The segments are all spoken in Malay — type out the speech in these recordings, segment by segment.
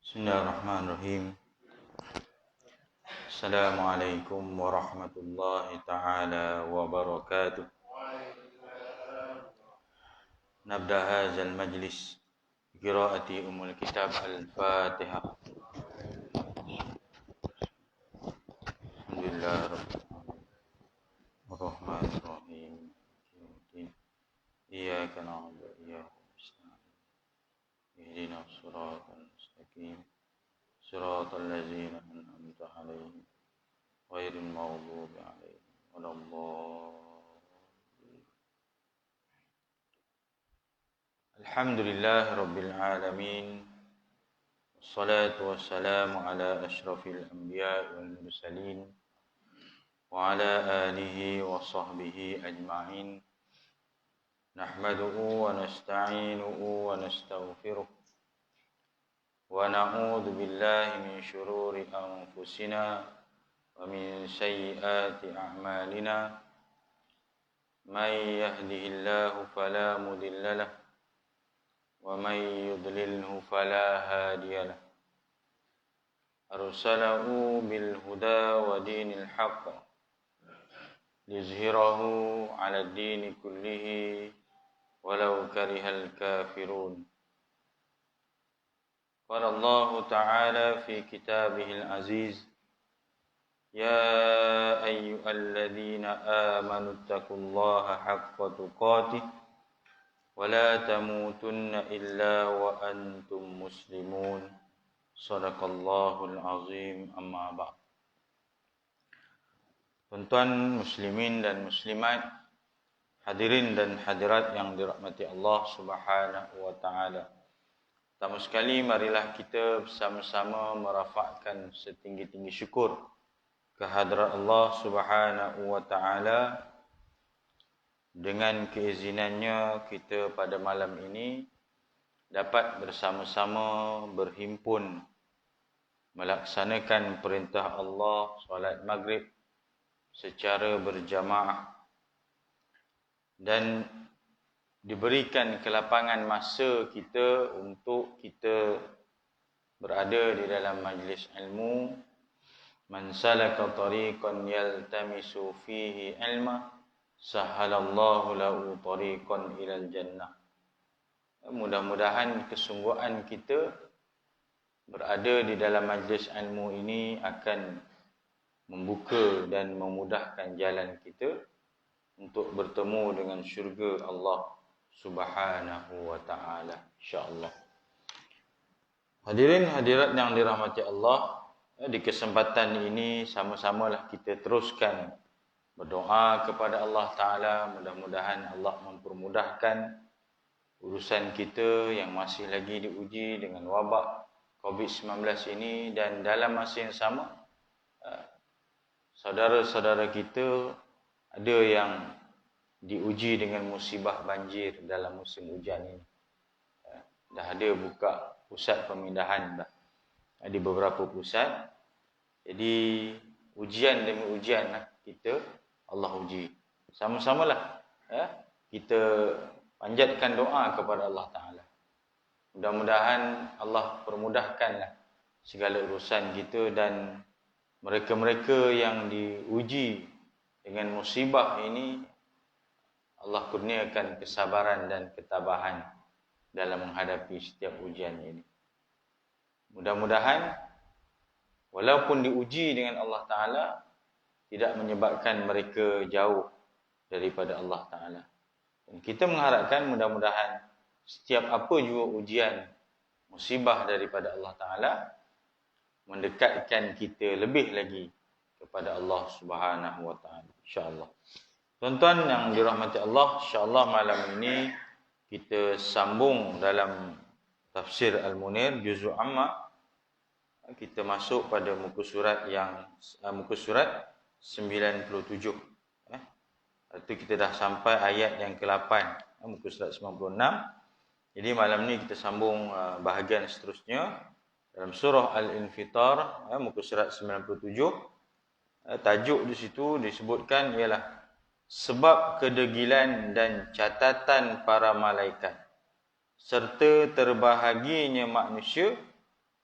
Bismillahirrahmanirrahim. Assalamualaikum warahmatullahi ta'ala wabarakatuh. Nabda hadzal majlis qiraati umul kitab al-Fatihah. Bismillahirrahmanirrahim. Iyyaka na'budu wa iyyaka nasta'in. Ihdinas siratal mustaqim. Siratal ladzina an'amta 'alaihim ghairil maghdubi 'alaihim waladdallin. Alhamdulillahi rabbil alamin. Wassalatu wassalamu ala asyrafil anbiya'i wal mursalin wa ala alihi wa sahbihi ajma'in. Nahmaduhu wa nasta'inuhu wa nastaghfiruh wa na'udzu billahi min syururi anfusina wa min sayyiati a'malina. May yahdihillahu fala mudilla lahu wa may yudlilhu fala hadiya lahu. Arsalahu bil huda wa dinil haqq liyuzhirahu 'ala ad-dini kullihi walau karihal kafirun. Qala Allah Ta'ala fi kitabihil aziz, ya ayyuhalladzina amanu taqullaha haqqa tuqatih wa la tamutunna illa wa antum muslimun. Shadaqallahul azim. Amma ba'd. Tuan-tuan muslimin dan muslimat, hadirin dan hadirat yang dirahmati Allah Subhanahu wa taala. Pertama sekali marilah kita bersama-sama merafakkan setinggi-tinggi syukur kehadrat Allah Subhanahu wa taala. Dengan keizinannya kita pada malam ini dapat bersama-sama berhimpun melaksanakan perintah Allah solat maghrib secara berjamaah dan diberikan kelapangan masa kita untuk kita berada di dalam majlis ilmu. Man salaka tariqan yaltamisu fihi ilma sahalallahu lahu tariqan ilal jannah. Mudah-mudahan kesungguhan kita berada di dalam majlis ilmu ini akan membuka dan memudahkan jalan kita untuk bertemu dengan syurga Allah Subhanahu wa ta'ala, insya-Allah. Hadirin hadirat yang dirahmati Allah, di kesempatan ini sama-samalah kita teruskan berdoa kepada Allah Ta'ala. Mudah-mudahan Allah mempermudahkan urusan kita yang masih lagi diuji dengan wabak COVID-19 ini, dan dalam masa yang sama saudara-saudara kita ada yang diuji dengan musibah banjir dalam musim hujan ini. Dah ada buka pusat pemindahan dah di beberapa pusat. Jadi ujian demi ujian kita Allah uji. Sama-samalah kita panjatkan doa kepada Allah Ta'ala. Mudah-mudahan Allah permudahkanlah segala urusan kita, dan mereka-mereka yang diuji dengan musibah ini Allah kurniakan kesabaran dan ketabahan dalam menghadapi setiap ujian ini. Mudah-mudahan walaupun diuji dengan Allah Ta'ala tidak menyebabkan mereka jauh daripada Allah Ta'ala. Dan kita mengharapkan mudah-mudahan setiap apa juga ujian, musibah daripada Allah Ta'ala mendekatkan kita lebih lagi kepada Allah Subhanahu wa ta'ala, insya-Allah. Tuan-tuan yang dirahmati Allah, insya-Allah malam ini kita sambung dalam tafsir Al-Munir juzuk amma. Kita masuk pada muka surat 97. Itu kita dah sampai ayat yang ke-8, muka surat 96. Jadi malam ni kita sambung bahagian seterusnya dalam surah Al-Infitar, muka surat 97. Tajuk di situ disebutkan ialah sebab kedegilan dan catatan para malaikat serta terbahagianya manusia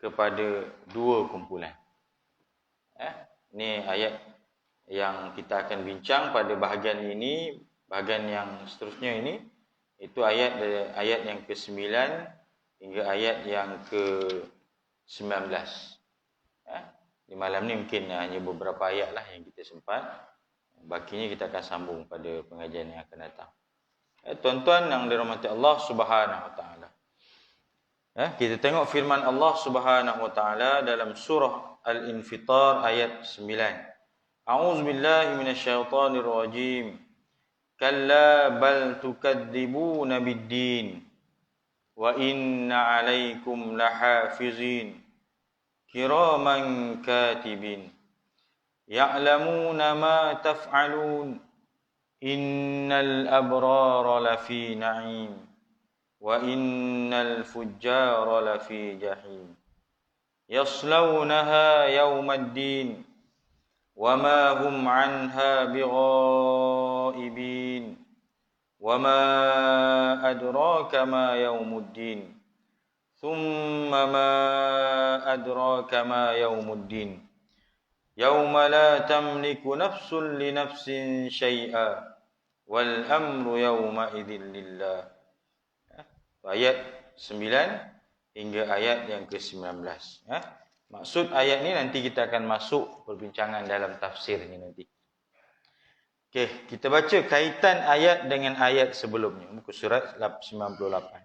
kepada dua kumpulan. Ini ayat yang kita akan bincang pada bahagian ini. Bahagian yang seterusnya ini, itu ayat yang ke-9 hingga ayat yang ke-19. Di malam ni mungkin hanya beberapa ayat lah yang kita sempat. Bakinya kita akan sambung pada pengajian yang akan datang. Tuan-tuan yang dirahmati Allah Subhanahu Wa Taala. Kita tengok firman Allah Subhanahu Wa Taala dalam surah Al-Infitar ayat 9. A'udzubillahi minasyaitonir rajim. Kalla bal tukadzibuna bid-din wa inna 'alaikum lahafizin kiraman katibin ya'lamuna ma taf'alun innal abrara lafi na'im wa innal fujjara lafi jahim yaslawnaha yawmaddin wa ma hum 'anha bighaibin wa ma adraka ma yawmuddin thumma ma adraka ma yawmuddin yawma la tamliku nafsun li nafsin syai'a wal amru yawma idzin lillah. Ayat 9 hingga ayat yang ke-19. Maksud ayat ni nanti kita akan masuk perbincangan dalam tafsirnya nanti. Okey, kita baca kaitan ayat dengan ayat sebelumnya, muka surat 98.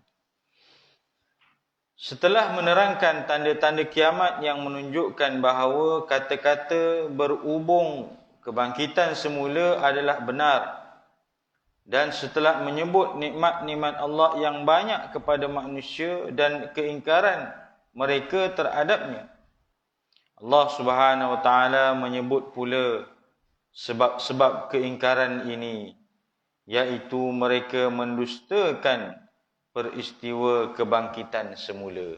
Setelah menerangkan tanda-tanda kiamat yang menunjukkan bahawa kata-kata berhubung kebangkitan semula adalah benar, dan setelah menyebut nikmat-nikmat Allah yang banyak kepada manusia dan keingkaran mereka terhadapnya, Allah Subhanahu Wa Taala menyebut pula sebab-sebab keingkaran ini, iaitu mereka mendustakan peristiwa kebangkitan semula.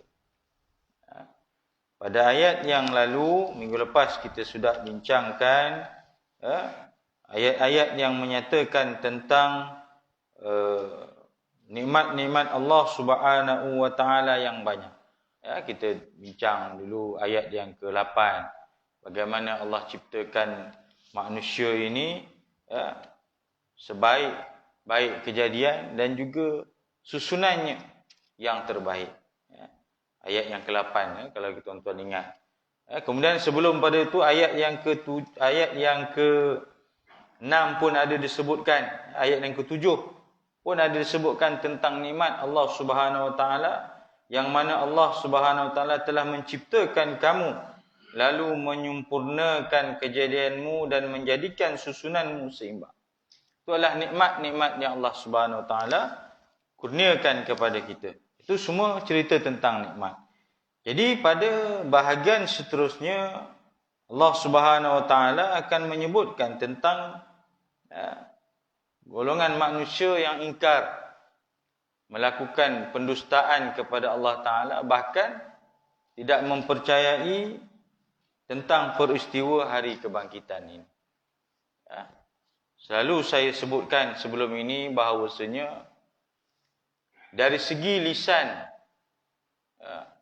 Pada ayat yang lalu, minggu lepas kita sudah bincangkan ayat-ayat yang menyatakan tentang nikmat-nikmat Allah Subhanahu Wa Taala yang banyak. Kita bincang dulu ayat yang ke-8. Bagaimana Allah ciptakan manusia ini sebaik-baik kejadian dan juga susunannya yang terbaik. Ayat yang ke-8 kalau tuan-tuan ingat. Kemudian sebelum pada itu ayat yang ke-6 pun ada disebutkan, ayat yang ke-7 pun ada disebutkan tentang nikmat Allah Subhanahu Wa Taala, yang mana Allah Subhanahu Wa Taala telah menciptakan kamu, lalu menyempurnakan kejadianmu dan menjadikan susunanmu seimbang. Itu adalah nikmat-nikmat yang Allah Subhanahu Wa Taala kurniakan kepada kita. Itu semua cerita tentang nikmat. Jadi pada bahagian seterusnya, Allah Subhanahu Wa Taala akan menyebutkan tentang golongan manusia yang ingkar, melakukan pendustaan kepada Allah Ta'ala, bahkan tidak mempercayai tentang peristiwa hari kebangkitan ini. Selalu saya sebutkan sebelum ini bahawasanya dari segi lisan,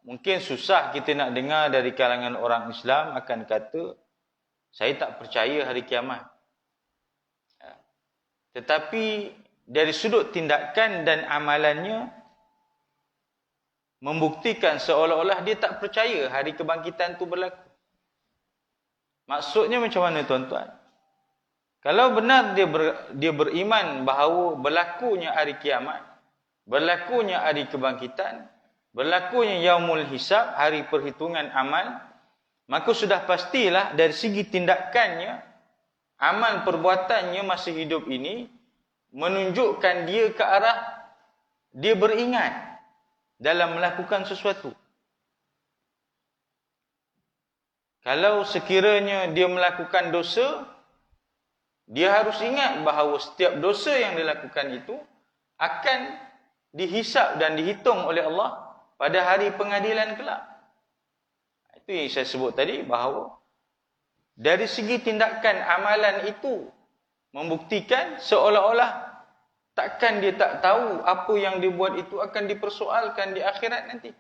mungkin susah kita nak dengar dari kalangan orang Islam akan kata, saya tak percaya hari kiamat. Tetapi dari sudut tindakan dan amalannya membuktikan seolah-olah dia tak percaya hari kebangkitan itu berlaku. Maksudnya macam mana tuan-tuan? Kalau benar dia beriman bahawa berlakunya hari kiamat, berlakunya hari kebangkitan, berlakunya yaumul hisab, hari perhitungan amal, maka sudah pastilah dari segi tindakannya, amal perbuatannya masa hidup ini menunjukkan dia ke arah dia beringat dalam melakukan sesuatu. Kalau sekiranya dia melakukan dosa, dia harus ingat bahawa setiap dosa yang dilakukan itu akan dihisab dan dihitung oleh Allah pada hari pengadilan kelak. Itu yang saya sebut tadi, bahawa dari segi tindakan amalan itu membuktikan seolah-olah takkan dia tak tahu apa yang dia buat itu akan dipersoalkan di akhirat nanti.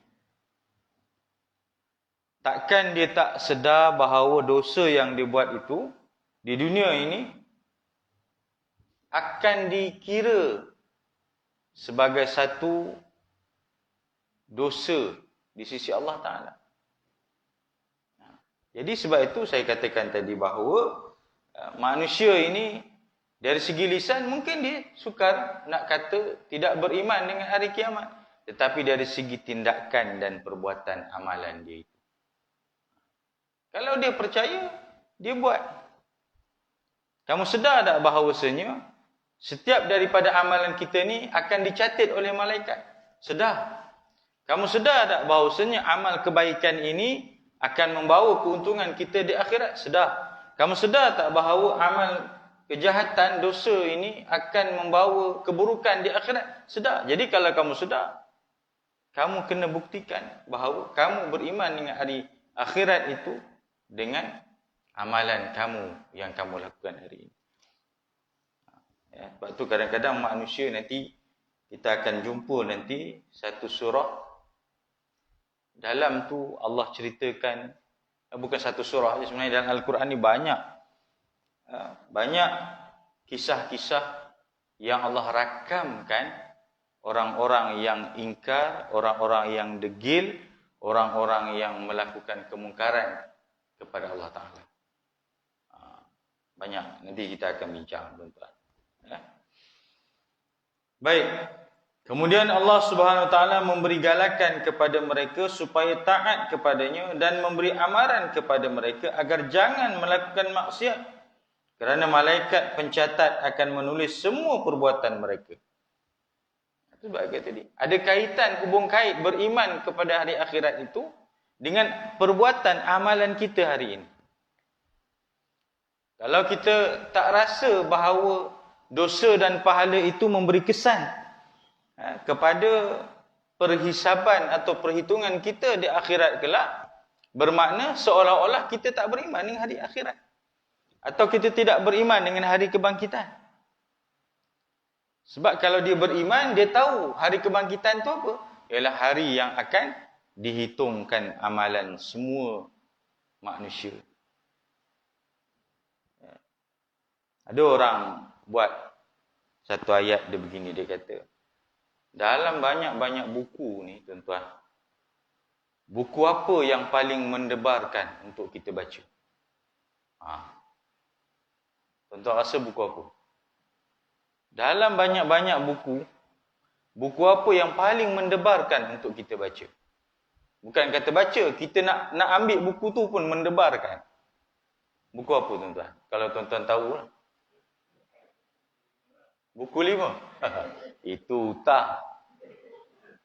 takkan dia tak sedar bahawa dosa yang dia buat itu di dunia ini akan dikira sebagai satu dosa di sisi Allah Ta'ala. Jadi sebab itu saya katakan tadi bahawa manusia ini dari segi lisan mungkin dia sukar nak kata tidak beriman dengan hari kiamat. Tetapi dari segi tindakan dan perbuatan amalan dia itu, kalau dia percaya, dia buat. Kamu sedar tak bahawasanya setiap daripada amalan kita ni akan dicatat oleh malaikat? Sedar. Kamu sedar tak bahawasanya amal kebaikan ini akan membawa keuntungan kita di akhirat? Sedar. Kamu sedar tak bahawa amal kejahatan, dosa ini akan membawa keburukan di akhirat? Sedar. Jadi kalau kamu sedar, kamu kena buktikan bahawa kamu beriman dengan hari akhirat itu dengan amalan kamu yang kamu lakukan hari ini. Ya, sebab tu kadang-kadang manusia nanti, kita akan jumpa nanti satu surah, dalam tu Allah ceritakan, bukan satu surah je sebenarnya, dalam Al-Quran ni banyak kisah-kisah yang Allah rakamkan orang-orang yang ingkar, orang-orang yang degil, orang-orang yang melakukan kemungkaran kepada Allah Ta'ala. Banyak, nanti kita akan bincang, tuan-tuan. Ya. Baik. Kemudian Allah Subhanahu Wa Ta'ala memberi galakan kepada mereka supaya taat kepadanya dan memberi amaran kepada mereka agar jangan melakukan maksiat, kerana malaikat pencatat akan menulis semua perbuatan mereka. Sebab kata tadi, ada kaitan, hubung kait beriman kepada hari akhirat itu dengan perbuatan amalan kita hari ini. Kalau kita tak rasa bahawa dosa dan pahala itu memberi kesan kepada perhisaban atau perhitungan kita di akhirat kelak, bermakna seolah-olah kita tak beriman dengan hari akhirat, atau kita tidak beriman dengan hari kebangkitan. Sebab kalau dia beriman, dia tahu hari kebangkitan tu apa? Ialah hari yang akan dihitungkan amalan semua manusia. Ada orang buat satu ayat dia begini, dia kata, dalam banyak-banyak buku ni, tuan-tuan, buku apa yang paling mendebarkan untuk kita baca? Tuan-tuan rasa buku apa? Dalam banyak-banyak buku, buku apa yang paling mendebarkan untuk kita baca? Bukan kata baca, kita nak ambil buku tu pun mendebarkan. Buku apa, tuan-tuan? Kalau tuan-tuan tahu lah. Buku 5. Itu hutang.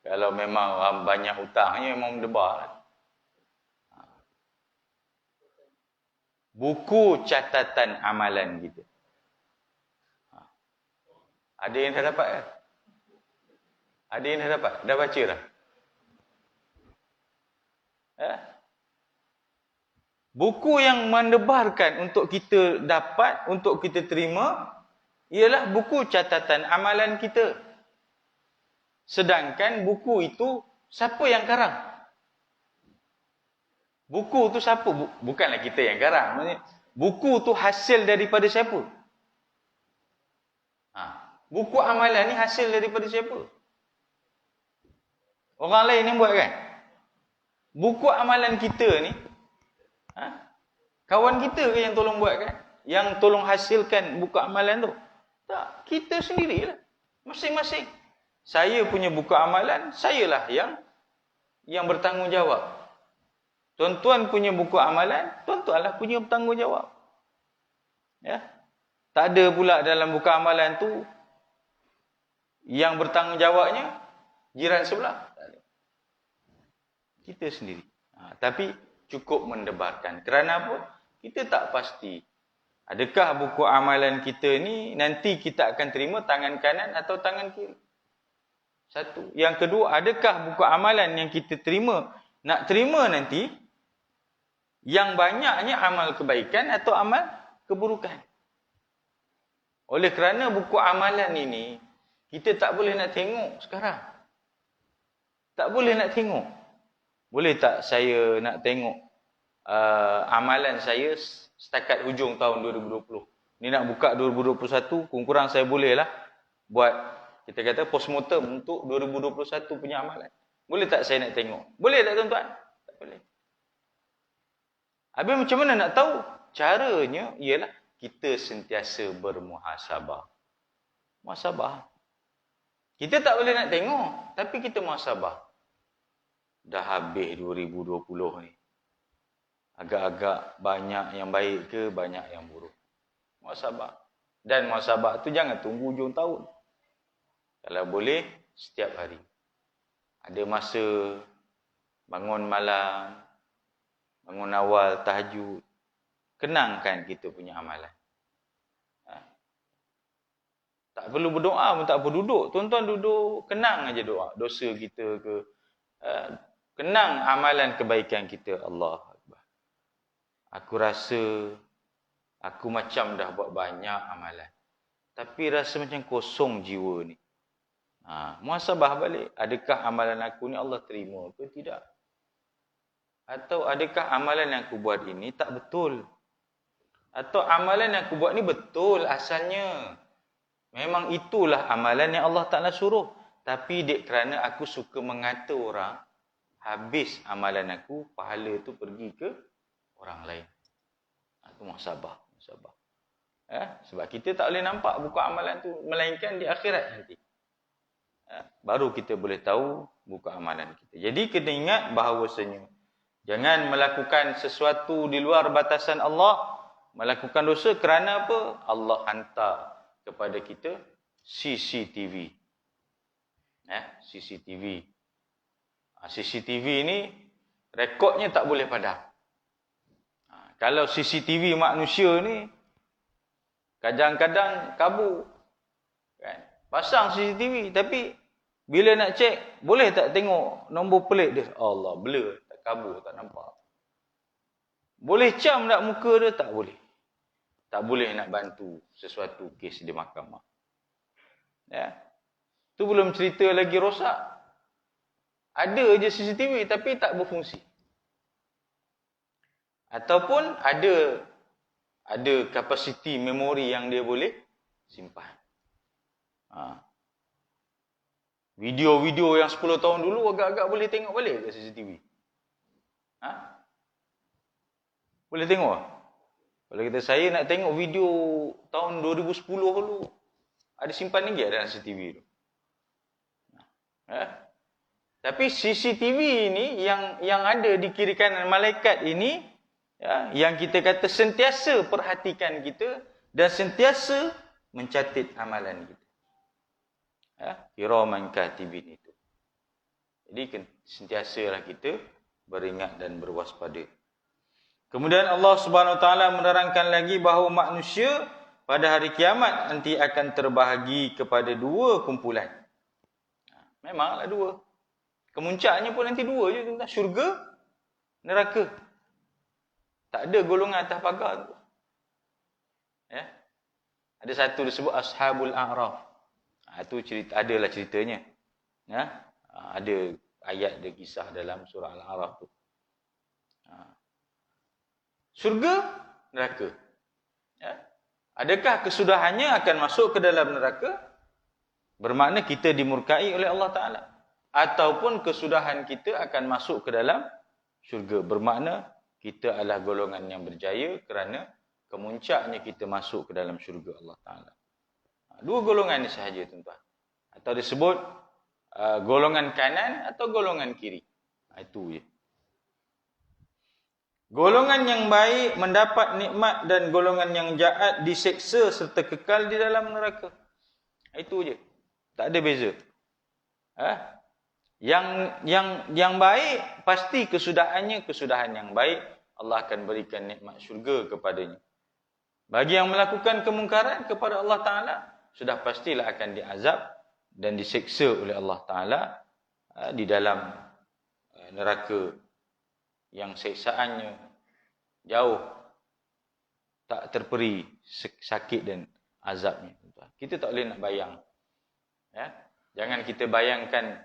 Kalau memang banyak hutangnya, memang mendebar. Buku catatan amalan kita. Ada yang dah dapat kan? Ada yang dah dapat? Dah baca dah? Buku yang mendebarkan untuk kita dapat, untuk kita terima, ialah buku catatan amalan kita. Sedangkan buku itu, siapa yang karang? Buku tu siapa? Bukanlah kita yang karang. Buku tu hasil daripada siapa? Buku amalan ni hasil daripada siapa? Orang lain yang buat kan? Buku amalan kita ni, kawan kita ke yang tolong buat kan? Yang tolong hasilkan buku amalan tu? Tak, kita sendirilah. Masing-masing. Saya punya buku amalan, sayalah yang bertanggungjawab. Tuan-tuan punya buku amalan, tuan-tuanlah punya bertanggungjawab. Ya. Tak ada pula dalam buku amalan tu yang bertanggungjawabnya jiran sebelah. Kita sendiri. Tapi cukup mendebarkan. Kerana apa? Kita tak pasti. Adakah buku amalan kita ni nanti kita akan terima tangan kanan atau tangan kiri? Satu. Yang kedua, adakah buku amalan yang kita terima, nak terima nanti, yang banyaknya amal kebaikan atau amal keburukan? Oleh kerana buku amalan ini, kita tak boleh nak tengok sekarang. Tak boleh nak tengok. Boleh tak saya nak tengok amalan saya setakat hujung tahun 2020. Ni nak buka 2021, kurang-kurang saya bolehlah buat, kita kata postmortem untuk 2021 punya amalan. Boleh tak saya nak tengok? Boleh tak tuan-tuan? Tak boleh. Habis macam mana nak tahu? Caranya ialah kita sentiasa bermuhasabah. Muhasabah. Kita tak boleh nak tengok, tapi kita muhasabah. Dah habis 2020 ni. Agak-agak banyak yang baik ke, banyak yang buruk. Muhasabah. Dan muhasabah tu jangan tunggu hujung tahun. Kalau boleh, setiap hari. Ada masa bangun malam, bangun awal, tahajud. Kenangkan kita punya amalan. Tak perlu berdoa pun tak perlu duduk. Tuan-tuan duduk, kenang aja doa. Dosa kita ke. Kenang amalan kebaikan kita. Allah Akbar. Aku rasa aku macam dah buat banyak amalan. Tapi rasa macam kosong jiwa ni. Muhasabah balik. Adakah amalan aku ni Allah terima ke tidak? Atau adakah amalan yang aku buat ini tak betul? Atau amalan yang aku buat ni betul asalnya. Memang itulah amalan yang Allah Ta'ala suruh. Tapi dek kerana aku suka mengata orang, habis amalan aku, pahala tu pergi ke orang lain. Itu muhasabah. Sebab kita tak boleh nampak buku amalan tu, melainkan di akhirat nanti. Baru kita boleh tahu buku amalan kita. Jadi kena ingat bahawasanya jangan melakukan sesuatu di luar batasan Allah. Melakukan dosa kerana apa? Allah hantar kepada kita CCTV. CCTV. CCTV ni rekodnya tak boleh padam. Kalau CCTV manusia ni kadang-kadang kabur. Kan? Pasang CCTV tapi bila nak cek boleh tak tengok nombor pelik dia? Allah, blur, tak kabur, tak nampak. Boleh cam tak muka dia? Tak boleh. Tak boleh nak bantu sesuatu kes di mahkamah. Tu belum cerita lagi rosak. Ada je CCTV tapi tak berfungsi. Ataupun ada kapasiti memori yang dia boleh simpan. Video-video yang 10 tahun dulu agak-agak boleh tengok balik ke CCTV? Boleh tengok? Kalau kita saya nak tengok video tahun 2010 dulu, ada simpan lagi dalam CCTV tu. Tapi CCTV ini yang ada di kiri kanan malaikat ini, yang kita kata sentiasa perhatikan kita dan sentiasa mencatat amalan kita. Kiraman katibin itu. Jadi sentiasalah kita beringat dan berwaspada. Kemudian Allah Subhanahu Wa Taala menerangkan lagi bahawa manusia pada hari kiamat nanti akan terbahagi kepada dua kumpulan. Memanglah dua. Kemuncaknya pun nanti dua je, tuan-tuan. Syurga, neraka. Tak ada golongan atas pagar tu. Ada satu disebut Ashabul A'raf. Itu cerita, adalah ceritanya. Ada ayat, ada kisah dalam surah Al-A'raf tu. Syurga, neraka. Adakah kesudahannya akan masuk ke dalam neraka? Bermakna kita dimurkai oleh Allah Ta'ala. Ataupun kesudahan kita akan masuk ke dalam syurga. Bermakna kita adalah golongan yang berjaya kerana kemuncaknya kita masuk ke dalam syurga Allah Ta'ala. Dua golongan ni sahaja, tuan-tuan. Atau disebut golongan kanan atau golongan kiri. Itu je. Golongan yang baik mendapat nikmat dan golongan yang jahat diseksa serta kekal di dalam neraka. Itu je. Tak ada beza. Yang baik pasti kesudahannya kesudahan yang baik. Allah akan berikan nikmat syurga kepadanya. Bagi yang melakukan kemungkaran kepada Allah Ta'ala, sudah pastilah akan diazab dan diseksa oleh Allah Ta'ala di dalam neraka yang seksaannya jauh tak terperi sakit dan azabnya. Kita tak boleh nak bayang. Jangan kita bayangkan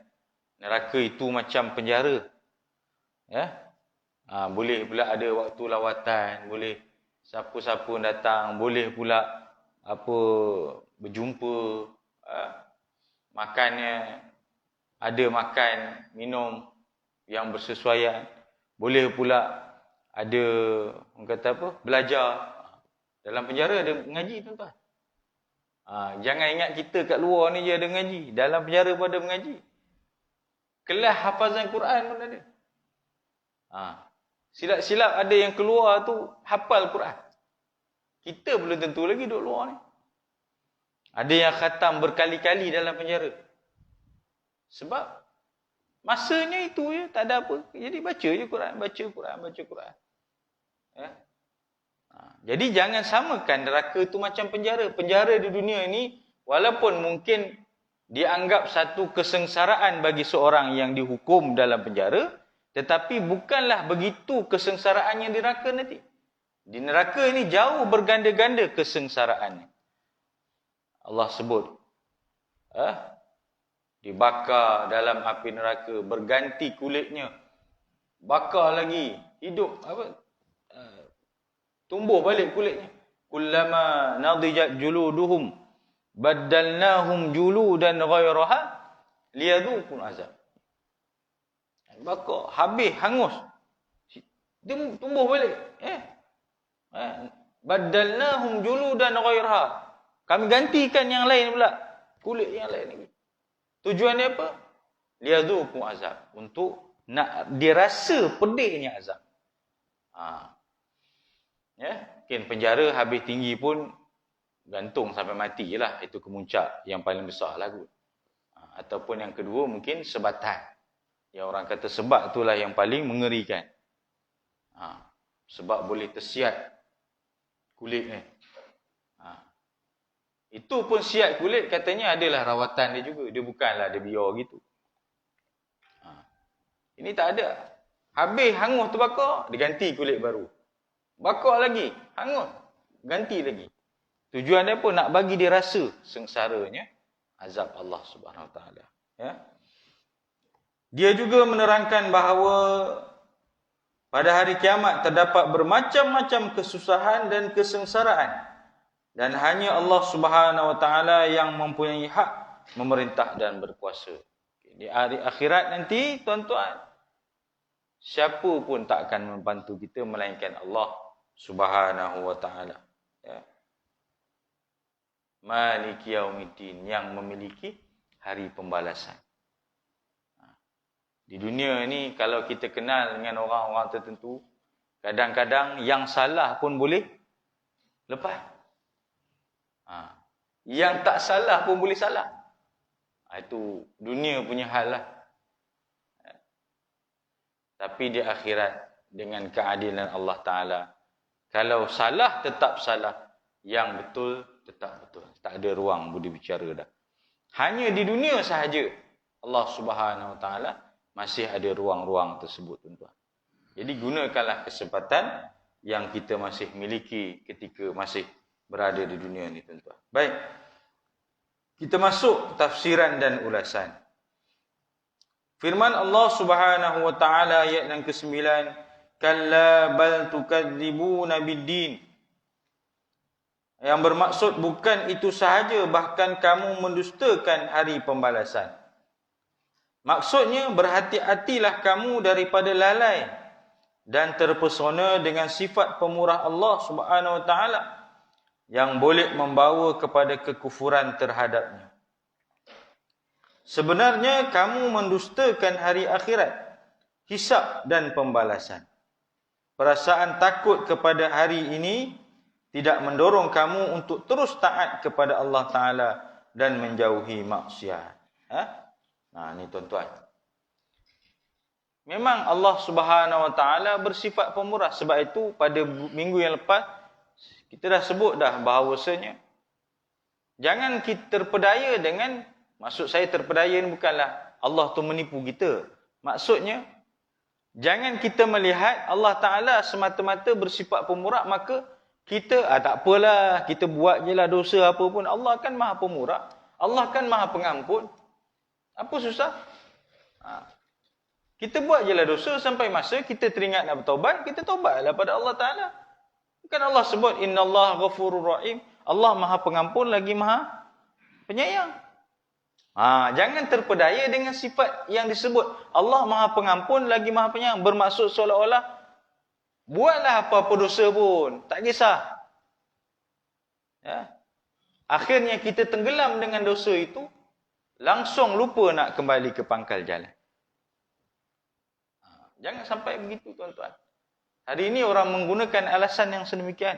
neraka itu macam penjara. Boleh pula ada waktu lawatan, boleh siapa-siapa datang, boleh pula berjumpa, makannya ada makan, minum yang bersesuaian. Boleh pula ada orang kata belajar. Dalam penjara ada mengaji, tuan-tuan. Jangan ingat kita kat luar ni je ada mengaji. Dalam penjara pun ada mengaji. Kelas hafazan Quran pun ada. Silap-silap ada yang keluar tu hafal Quran. Kita belum tentu lagi duduk luar ni. Ada yang khatam berkali-kali dalam penjara. Sebab masanya itu je, tak ada apa. Jadi baca je Quran, baca Quran. Jadi jangan samakan neraka tu macam penjara. Penjara di dunia ni walaupun mungkin dianggap satu kesengsaraan bagi seorang yang dihukum dalam penjara, tetapi bukanlah begitu kesengsaraan yang di neraka nanti. Di neraka ini jauh berganda-ganda kesengsaraannya. Allah sebut dibakar dalam api neraka, berganti kulitnya, bakar lagi, hidup tumbuh balik kulitnya. Kullama nadijat juluduhum baddalnahum juludan ghairaha liyadhuqul azab. Bakar, habis, hangus. Dia tumbuh balik. Baddalnahum juludan ghairaha. Kami gantikan yang lain pula, kulit yang lain lagi. Tujuannya apa? Liyadhuqul azab, untuk nak dirasa pedihnya azab. Mungkin penjara habis tinggi pun gantung sampai mati je lah. Itu kemuncak yang paling besar lah kot. Ataupun yang kedua mungkin sebatan. Yang orang kata sebat itulah yang paling mengerikan. Sebab boleh tersiat kulit ni. Itu pun siat kulit katanya adalah rawatan dia juga. Dia bukanlah dia biar gitu. Ini tak ada. Habis hangus terbakar, diganti kulit baru. Bakar lagi, hangus, ganti lagi. Tujuan dia pun nak bagi dia rasa sengsaranya azab Allah Subhanahu Wa Taala. Dia juga menerangkan bahawa pada hari kiamat terdapat bermacam-macam kesusahan dan kesengsaraan. Dan hanya Allah Subhanahu Wa Taala yang mempunyai hak memerintah dan berkuasa. Di hari akhirat nanti, tuan-tuan, siapa pun tak akan membantu kita melainkan Allah Subhanahu Wa Taala. Maliki yaumiddin, yang memiliki hari pembalasan. Di dunia ni kalau kita kenal dengan orang-orang tertentu, kadang-kadang yang salah pun boleh lepas. Yang tak salah pun boleh salah. Itu dunia punya hal lah. Tapi di akhirat dengan keadilan Allah Ta'ala, kalau salah tetap salah, yang betul tetap betul. Tak ada ruang budi bicara dah. Hanya di dunia sahaja Allah Subhanahu Wa Ta'ala masih ada ruang-ruang tersebut, tuan-tuan. Jadi gunakanlah kesempatan yang kita masih miliki ketika masih berada di dunia ni, tuan-tuan. Baik. Kita masuk tafsiran dan ulasan. Firman Allah Subhanahu Wa Ta'ala ayat yang ke-9, kalla bal tukadzibuna biddin. Yang bermaksud bukan itu sahaja, bahkan kamu mendustakan hari pembalasan. Maksudnya berhati-hatilah kamu daripada lalai dan terpesona dengan sifat pemurah Allah Subhanahu Wa Ta'ala yang boleh membawa kepada kekufuran terhadapnya. Sebenarnya kamu mendustakan hari akhirat, hisab dan pembalasan. Perasaan takut kepada hari ini tidak mendorong kamu untuk terus taat kepada Allah Ta'ala dan menjauhi maksiat. Ni tuan-tuan. Memang Allah Subhanahu Wa Ta'ala bersifat pemurah. Sebab itu pada minggu yang lepas kita dah sebut dah bahawasanya jangan kita terpedaya dengan, maksud saya terpedaya ni bukanlah Allah tu menipu kita. Maksudnya jangan kita melihat Allah Ta'ala semata-mata bersifat pemurah, maka kita tak apalah, kita buat je lah dosa apa pun. Allah kan maha pemurah, Allah kan maha pengampun. Apa susah? Kita buat je lah dosa sampai masa kita teringat nak bertaubat, kita taubatlah pada Allah Ta'ala. Bukan Allah sebut, innallaha ghafurur rahim. Allah maha pengampun lagi maha penyayang. Jangan terpedaya dengan sifat yang disebut. Allah maha pengampun lagi maha penyayang. Bermaksud seolah-olah, buatlah apa-apa dosa pun. Tak kisah. Ya. Akhirnya kita tenggelam dengan dosa itu, langsung lupa nak kembali ke pangkal jalan. Jangan sampai begitu tuan-tuan. Hari ini orang menggunakan alasan yang sedemikian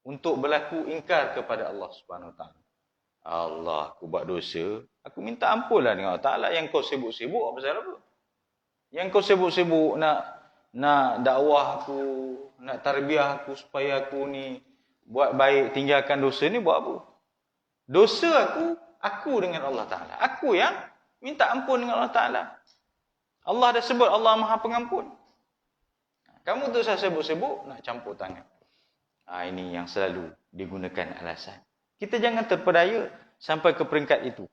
untuk berlaku ingkar kepada Allah Subhanahu Wa Taala. Allah, aku buat dosa, aku minta ampunlah dengan Allah Taala. Yang kau sibuk-sibuk apa pasal apa? Yang kau sibuk-sibuk nak dakwah aku, nak tarbiyah aku supaya aku ni buat baik, tinggalkan dosa ni, buat apa? Dosa aku dengan Allah Taala. Aku yang minta ampun dengan Allah Taala. Allah dah sebut Allah Maha Pengampun. Kamu tu saya sibuk-sibuk nak campur tangan. Ini yang selalu digunakan alasan. Kita jangan terpedaya sampai ke peringkat itu.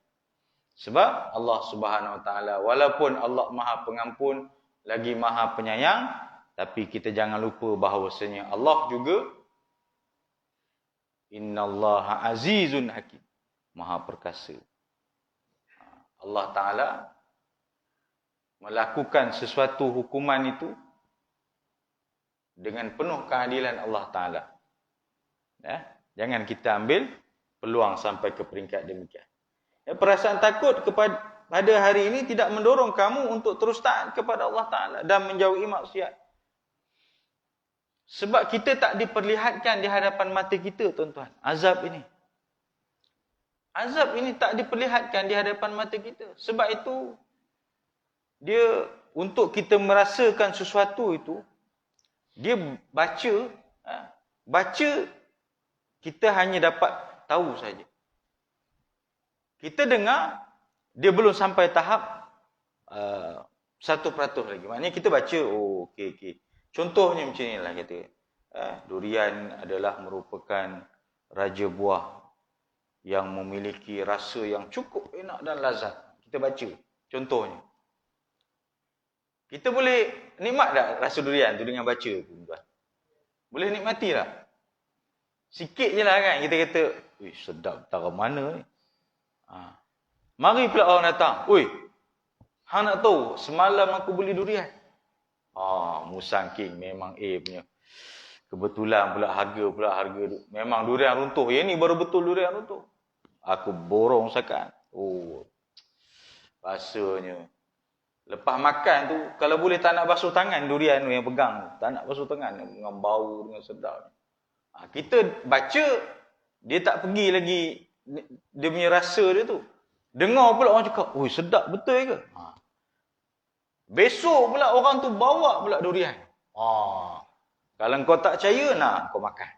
Sebab Allah Subhanahu Wa Taala, walaupun Allah Maha Pengampun lagi Maha Penyayang, tapi kita jangan lupa bahawasanya Allah juga innallaha azizun hakim, Maha Perkasa. Allah Ta'ala melakukan sesuatu hukuman itu dengan penuh keadilan Allah Ta'ala. Ya? Jangan kita ambil peluang sampai ke peringkat demikian. Perasaan takut pada hari ini tidak mendorong kamu untuk terus taat kepada Allah Ta'ala dan menjauhi maksiat. Sebab kita tak diperlihatkan di hadapan mata kita, tuan-tuan. Azab ini. Azab ini tak diperlihatkan di hadapan mata kita. Sebab itu, dia untuk kita merasakan sesuatu itu, dia baca, kita hanya dapat tahu saja. Kita dengar, dia belum sampai tahap 1% lagi. Maknanya kita baca, okey. Contohnya macam inilah kata. Durian adalah merupakan raja buah yang memiliki rasa yang cukup enak dan lazat. Kita baca, contohnya. Kita boleh nikmat tak rasa durian tu dengan baca tu, tuan? Boleh nikmati tak? Sikit je lah kan, kita kata, sedap tara mana ni? Mari pula orang datang, hang nak tahu, semalam aku beli durian. Musang King memang punya. Kebetulan pula harga memang durian runtuh. Yang ni baru betul durian runtuh. Aku borong sakan. Rasanya. Lepas makan tu, kalau boleh tak nak basuh tangan durian tu yang pegang. Tak nak basuh tangan dengan bau, dengan sedap. Kita baca, dia tak pergi lagi dia punya rasa dia tu. Dengar pula orang cakap, sedap betul ke? Besok pula orang tu bawa pula durian. Kalau kau tak percaya, kau makan.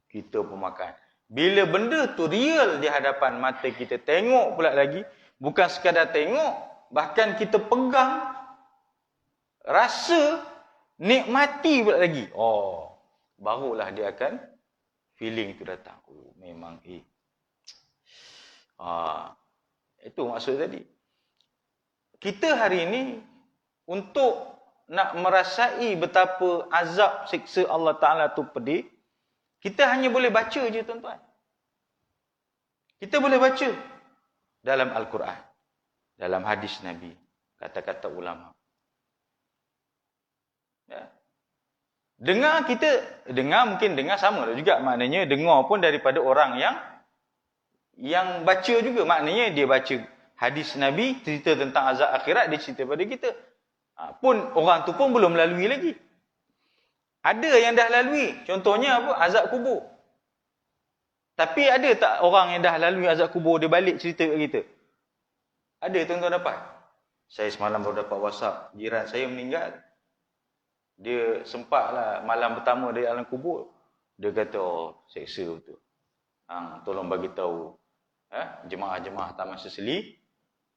Kita pun makan. Bila benda tu real di hadapan mata kita, tengok pula lagi, bukan sekadar tengok, bahkan kita pegang, rasa, nikmati pula lagi. Barulah dia akan feeling tu datang. Memang itu maksud tadi. Kita hari ini untuk nak merasai betapa azab siksa Allah Ta'ala tu pedih, kita hanya boleh baca je, tuan-tuan. Kita boleh baca dalam Al-Quran, dalam hadis Nabi, kata-kata ulama. Ya. Dengar mungkin dengar sama juga, maknanya dengar pun daripada orang yang baca juga, maknanya dia baca hadis Nabi, cerita tentang azab akhirat, dia cerita pada kita. Orang tu pun belum lalui lagi. Ada yang dah lalui, contohnya apa? Azab kubur. Tapi ada tak orang yang dah lalui azab kubur, dia balik cerita kat kita? Ada, tuan-tuan dapat? Saya semalam baru dapat WhatsApp, jiran saya meninggal. Dia sempatlah malam pertama dari alam kubur. Dia kata, seksa betul. Tolong bagi tahu jemaah-jemaah Taman Seseli,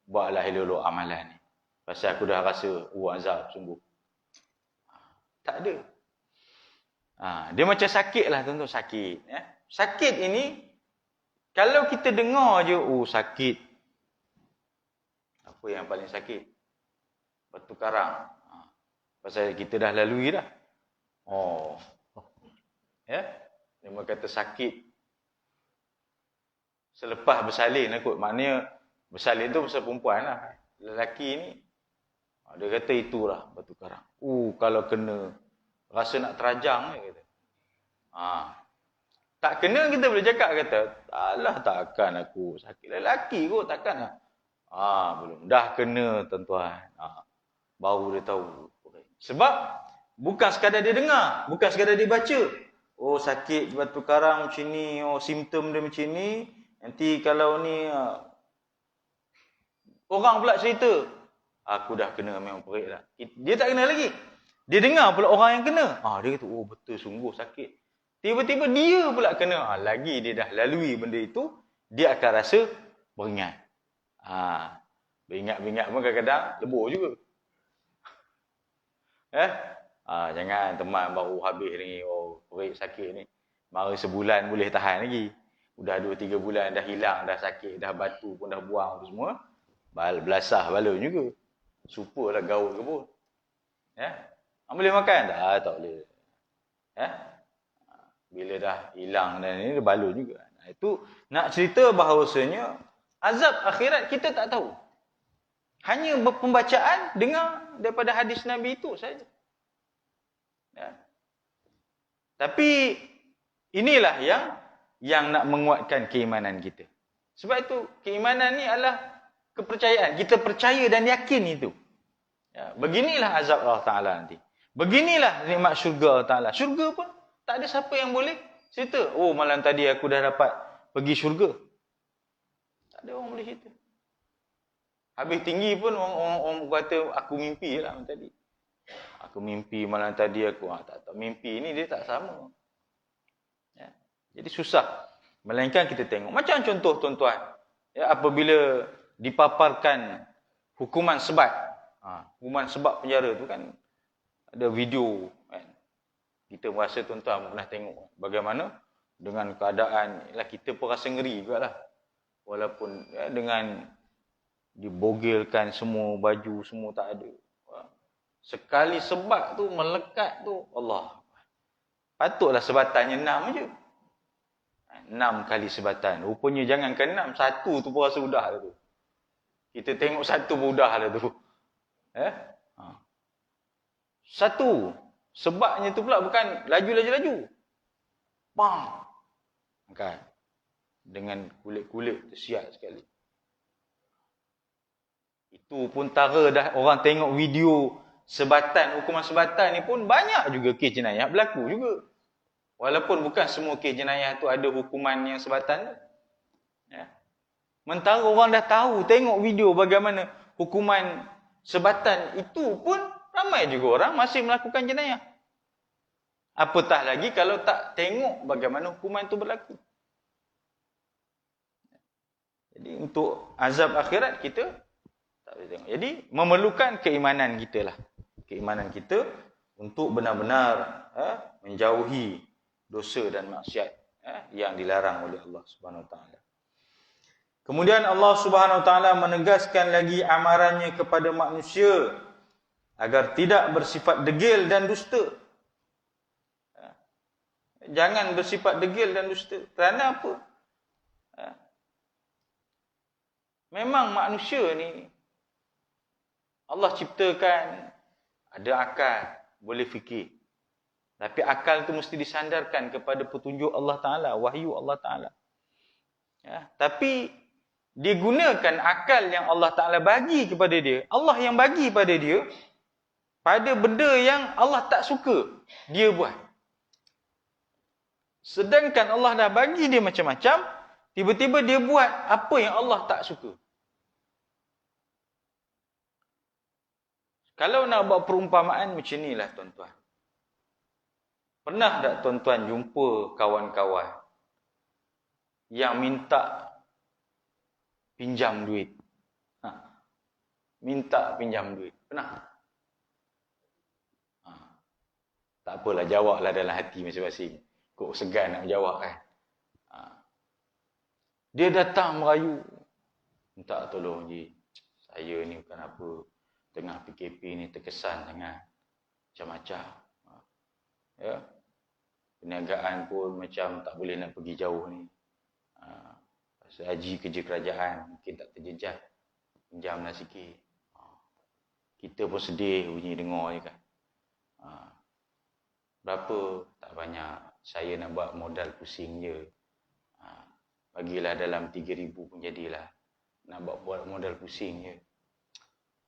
buatlah elok-elok amalan ni. Pasal aku dah rasa azab sungguh. Tak ada. Dia macam sakit lah, tuan-tuan, sakit. Sakit ini, kalau kita dengar je, sakit. Apa yang paling sakit? Batu karang. Pasal kita dah lalui dah. Oh. Ya. Dia kata sakit selepas bersalin lah kot. Maknanya bersalin tu pasal perempuan lah. Lelaki ni dia kata itulah batu karang. Kalau kena rasa nak terajang dia kata. Tak kena kita boleh cakap kata, alah takkan aku sakit. Lelaki kot takkan lah. Belum. Dah kena tuan-tuan. Baru dia tahu. Sebab bukan sekadar dia dengar, bukan sekadar dia baca. Sakit batu karang macam ni, simptom dia macam ni. Nanti kalau ni orang pula cerita, aku dah kena memang perik lah. Dia tak kena lagi. Dia dengar pula orang yang kena. Dia kata, betul sungguh sakit. Tiba-tiba dia pula kena. Lagi dia dah lalui benda itu, dia akan rasa beringat. Beringat-beringat pun kadang-kadang lebur juga. Jangan teman baru habis ni, perik sakit ni. Mari sebulan boleh tahan lagi. Udah 2-3 bulan dah hilang, dah sakit, dah batu pun dah buang tu semua. Belasah balon juga. Supalah gaul ke pun. Boleh makan? Tak boleh. Bila dah hilang dan ini, dia balon juga. Itu nak cerita bahawasanya azab akhirat kita tak tahu. Hanya pembacaan dengar daripada hadis Nabi itu saja. Tapi inilah yang nak menguatkan keimanan kita. Sebab itu keimanan ni adalah kepercayaan. Kita percaya dan yakin itu. Beginilah azab Allah Ta'ala nanti. Beginilah nikmat syurga Allah Ta'ala. Syurga pun tak ada siapa yang boleh cerita. Malam tadi aku dah dapat pergi syurga. Tak ada orang boleh cerita. Habis tinggi pun orang kata aku mimpi lah malam tadi. Aku mimpi malam tadi aku. Tak mimpi ni dia tak sama. Jadi susah. Melainkan kita tengok. Macam contoh tuan-tuan. Apabila dipaparkan hukuman sebat. Hukuman sebat penjara tu kan ada video kan. Kita merasa tuan-tuan pernah tengok bagaimana dengan keadaan kita pun rasa ngeri jugalah. Walaupun dengan dibogilkan semua baju semua tak ada. Sekali sebat tu melekat tu Allah. Patutlah sebatannya 6 je. 6 kali sebatan. Rupanya jangankan 6, 1 tu pun rasa udah lah tu. Kita tengok 1 pun udah lah tu. 1. Sebabnya tu pula bukan laju. Bang. Kan? Dengan kulit-kulit tersiat sekali. Itu pun tara dah orang tengok video sebatan, hukuman sebatan ni pun banyak juga kes jenayah berlaku juga. Walaupun bukan semua kes jenayah tu ada hukuman yang sebatan. Mentara orang dah tahu, tengok video bagaimana hukuman sebatan itu pun ramai juga orang masih melakukan jenayah. Apatah lagi kalau tak tengok bagaimana hukuman itu berlaku. Jadi untuk azab akhirat kita tak boleh tengok. Jadi memerlukan keimanan kita lah. Keimanan kita untuk benar-benar menjauhi dosa dan maksiat yang dilarang oleh Allah Subhanahu Wa Taala. Kemudian Allah Subhanahu Wa Taala menegaskan lagi amarannya kepada manusia agar tidak bersifat degil dan dusta. Jangan bersifat degil dan dusta. Kerana apa? Memang manusia ni Allah ciptakan ada akal, boleh fikir. Tapi akal itu mesti disandarkan kepada petunjuk Allah Ta'ala, wahyu Allah Ta'ala. Tapi dia gunakan akal yang Allah Ta'ala bagi kepada dia. Allah yang bagi pada dia, pada benda yang Allah tak suka, dia buat. Sedangkan Allah dah bagi dia macam-macam, tiba-tiba dia buat apa yang Allah tak suka. Kalau nak buat perumpamaan macam inilah tuan-tuan. Pernah tak tuan-tuan jumpa kawan-kawan yang minta pinjam duit? Minta pinjam duit. Pernah? Tak apalah, jawablah dalam hati masing-masing. Kok segan nak jawab kan? Dia datang merayu. Minta tolong je. saya ni bukan apa, tengah PKP ni terkesan sangat. Macam-macam. Ya. Perniagaan pun macam tak boleh nak pergi jauh ni. Pasal haji kerja kerajaan, mungkin tak terjejas. Pinjamlah sikit. Kita pun sedih bunyi dengar je kan. Berapa? Tak banyak. Saya nak buat modal pusing je. Bagilah dalam 3,000 pun jadilah. Nak buat modal pusing je.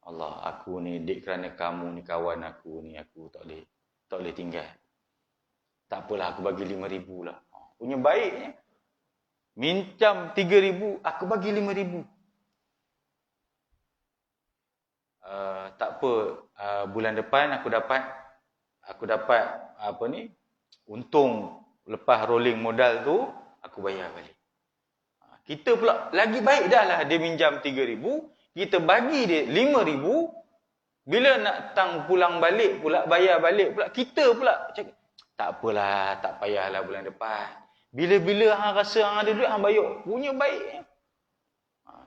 Allah, aku ni dek kerana kamu ni kawan aku ni, aku tak boleh tinggal. Tak apalah, aku bagi 5,000 lah. Punya baiknya. Minjam 3,000, aku bagi 5,000. Tak apa, bulan depan aku dapat apa ni, untung lepas rolling modal tu, aku bayar balik. Kita pula lagi baik dah lah dia minjam 3,000, kita bagi dia 5,000, bila nak pulang balik pula, bayar balik pula, kita pula cakap, tak apalah, tak payahlah bulan depan. Bila-bila hang rasa hang ada duit, hang bayar. Punya baik.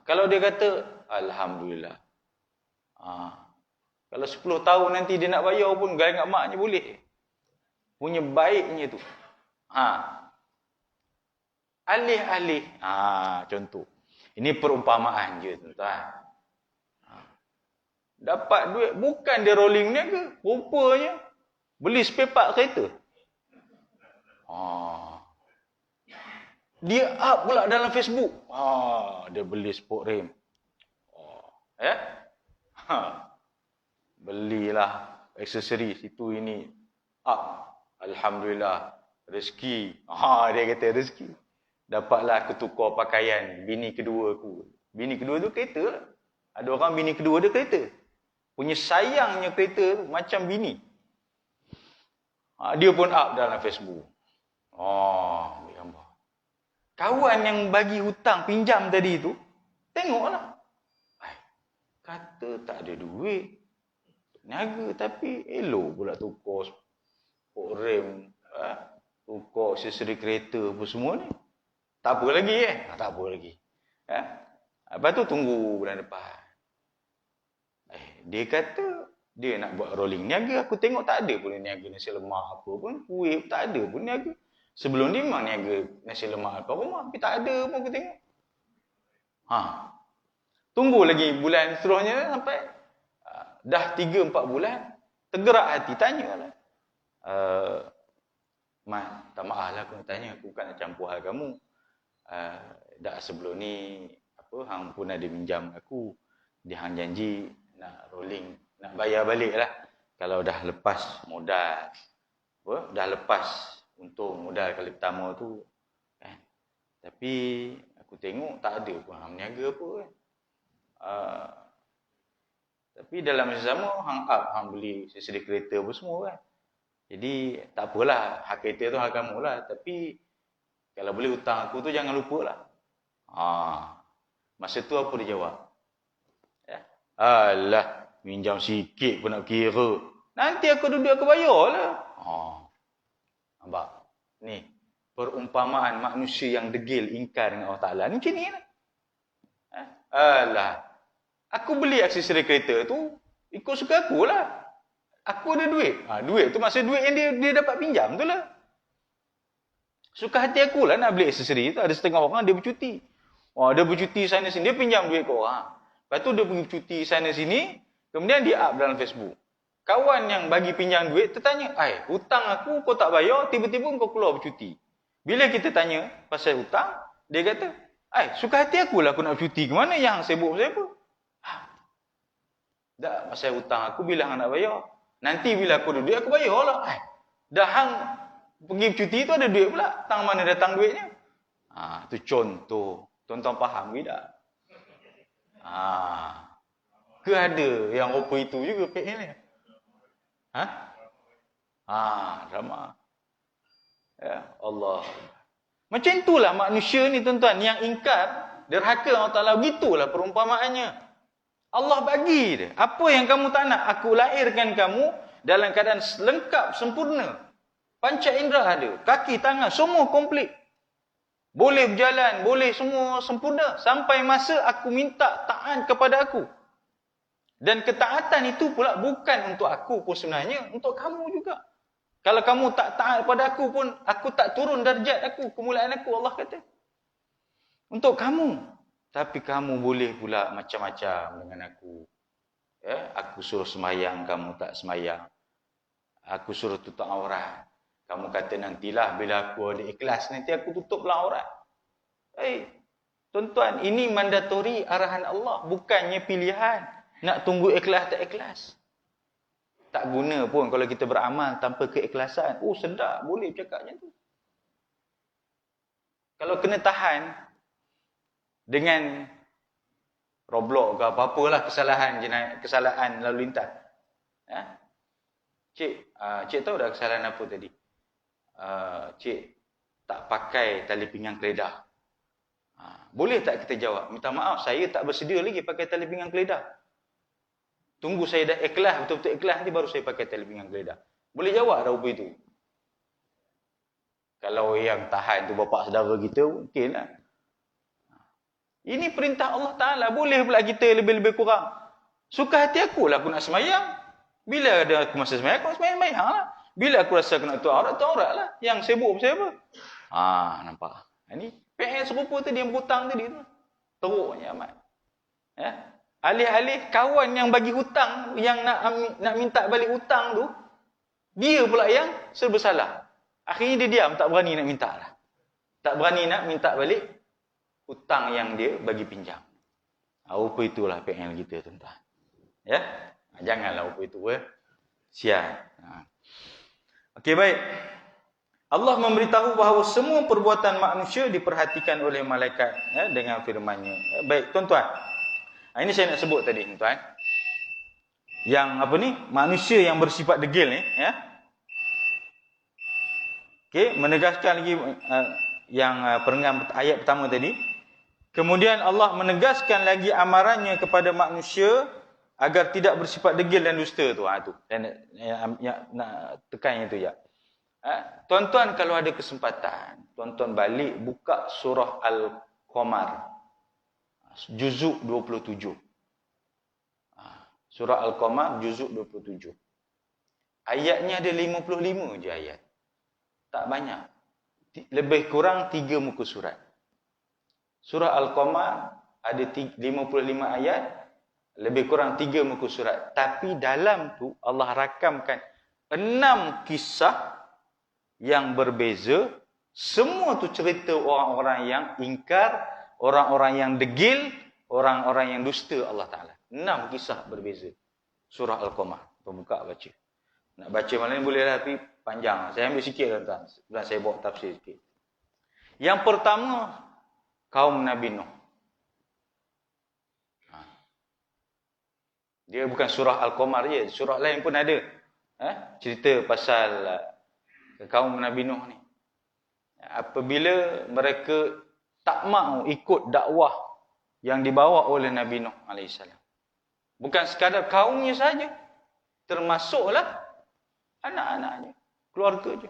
Kalau dia kata, Alhamdulillah. Kalau 10 tahun nanti dia nak bayar pun, gaya kat maknya boleh. Punya baiknya tu. Alih-alih. Contoh. Ini perumpamaan je, tuan-tuan. Dapat duit, bukan dia rolling niaga. Rupanya, beli spare part kereta. Dia up pula dalam Facebook. Dia beli sport rim. Belilah aksesoris itu ini. Up. Alhamdulillah. Rezeki. Dia kata rezeki. Dapatlah aku tukar pakaian bini kedua aku. Bini kedua tu kereta lah. Ada orang bini kedua dia kereta. Punya sayangnya kereta tu macam bini. Dia pun up dalam Facebook. Ambil gambar. Kawan yang bagi hutang pinjam tadi tu, tengoklah. Kata tak ada duit. Niaga tapi elok pula tukar sport rem, tukar aksesori kereta apa semua ni. Tak apa lagi tak apa lagi. Lepas tu tunggu bulan depan. Dia kata dia nak buat rolling niaga, aku tengok tak ada pun niaga nasi lemak apa pun, kuih tak ada pun niaga. Sebelum ni memang niaga nasi lemak apa rumah, tapi tak ada pun aku tengok. Tunggu lagi bulan seterusnya sampai dah 3-4 bulan, tergerak hati tanyalah. Mat, tak maaf lah aku nak tanya, aku bukan nak campur hal kamu. Dah sebelum ni hang pun ada minjam aku. Dia hang janji nak rolling, nak bayar balik lah. Kalau dah lepas modal, dah lepas untung modal kali pertama tu kan. Tapi aku tengok tak ada pun hang berniaga apa kan. Tapi dalam masa sama hang beli aksesori kereta apa semua kan. Jadi tak apalah, hak kereta tu hak kamu lah. Tapi kalau boleh hutang aku tu jangan lupa lah. Masa tu apa dia jawab? Alah, minjam sikit pun nak kira. Nanti aku duduk aku bayar lah. Nampak? Ni, perumpamaan manusia yang degil ingkar dengan Allah Ta'ala. Ni macam ni lah. Alah, aku beli aksesori kereta tu, ikut suka aku lah. Aku ada duit. Duit tu maksud duit yang dia dapat pinjam tu lah. Suka hati aku lah nak beli aksesori tu. Ada setengah orang dia bercuti. Dia bercuti sana sini, dia pinjam duit ke orang. Lepas tu dia pergi cuti sana sini, kemudian dia up dalam Facebook. Kawan yang bagi pinjam duit tertanya, hutang aku kau tak bayar, tiba-tiba kau keluar bercuti. Bila kita tanya pasal hutang, dia kata, suka hati aku lah aku nak bercuti. Ke mana yang sibuk pasal apa? Tak, pasal hutang aku bila hang nak bayar. Nanti bila aku ada duit, aku bayar lah. Dah hang pergi bercuti tu ada duit pula. Tang mana datang duitnya? Tu contoh. Tuan-tuan faham ke tak? Ke ada yang rupa itu juga pek ni? Drama. Ya Allah. Macam itulah manusia ni tuan-tuan yang ingkar, derhaka Allah Ta'ala, begitulah perumpamaannya. Allah bagi dia. Apa yang kamu tak nak? Aku lahirkan kamu dalam keadaan lengkap, sempurna. Panca indera ada. Kaki, tangan, semua komplit. Boleh berjalan, boleh semua sempurna. Sampai masa aku minta taat kepada aku. Dan ketaatan itu pula bukan untuk aku pun sebenarnya, untuk kamu juga. Kalau kamu tak taat pada aku pun, aku tak turun darjat aku, kemuliaan aku, Allah kata. Untuk kamu. Tapi kamu boleh pula macam-macam dengan aku. Ya, aku suruh sembahyang, kamu tak sembahyang. Aku suruh tutup aurat. Kamu kata nantilah bila aku ada ikhlas, nanti aku tutuplah aurat. Tuan-tuan, ini mandatori arahan Allah, bukannya pilihan. Nak tunggu ikhlas tak ikhlas. Tak guna pun kalau kita beramal tanpa keikhlasan. Sedap, boleh cakap macam tu. Kalau kena tahan dengan Roblox ke apa-apalah kesalahan lalu lintas. Cik tahu dah kesalahan apa tadi? Cik tak pakai tali pinggang keledar. Boleh tak kita jawab? Minta maaf, saya tak bersedia lagi pakai tali pinggang keledar. Tunggu saya dah ikhlas, betul-betul ikhlas nanti baru saya pakai tali pinggang keledar. Boleh jawab dah apa itu? Kalau yang tahan tu bapa saudara kita, mungkinlah. Ini perintah Allah Ta'ala. Boleh pula kita lebih-lebih kurang. Suka hati aku lah aku nak semayang. Bila ada aku masa semayang, aku semayang lah. Bila aku rasa aku nak tutup aurat lah. Yang sibuk saya apa? Nampak. Ini PN serupa tadi yang berhutang tadi tu. Teruknya amat. Ya? Alih-alih kawan yang bagi hutang, yang nak minta balik hutang tu, dia pula yang serba salah. Akhirnya dia diam, tak berani nak minta lah. Tak berani nak minta balik hutang yang dia bagi pinjam. Apa itulah PN kita, tuan-tuan. Ya? Janganlah apa itu. Sial. Okey, baik. Allah memberitahu bahawa semua perbuatan manusia diperhatikan oleh malaikat dengan firman-Nya. Baik, tuan-tuan. Ini saya nak sebut tadi, tuan. Yang apa ni? Manusia yang bersifat degil ni, ya. Okey, menegaskan lagi yang perenggan ayat pertama tadi. Kemudian Allah menegaskan lagi amarannya kepada manusia agar tidak bersifat degil dan dusta tu. Dan nak tekan itu ya. Tuan-tuan kalau ada kesempatan, tuan-tuan balik buka surah Al-Qamar. Juzuk 27. Surah Al-Qamar juzuk 27. Ayatnya ada 55 je ayat. Tak banyak. Lebih kurang 3 muka surat. Surah Al-Qamar ada 55 ayat, lebih kurang 3 muka surat. Tapi dalam tu Allah rakamkan 6 kisah yang berbeza. Semua tu cerita orang-orang yang ingkar, orang-orang yang degil, orang-orang yang dusta Allah Ta'ala. 6 kisah berbeza. Surah Al-Qamar. Buka baca. Nak baca malam ni boleh lah, tapi panjang. Saya ambil sikit tuan-tuan. Sebelum saya bawa tafsir sikit. Yang pertama, kaum Nabi Nuh. Dia bukan surah Al-Qamar je. Surah lain pun ada. Cerita pasal kaum Nabi Nuh ni. Apabila mereka tak mahu ikut dakwah yang dibawa oleh Nabi Nuh AS. Bukan sekadar kaumnya saja, termasuklah anak-anaknya, keluarganya.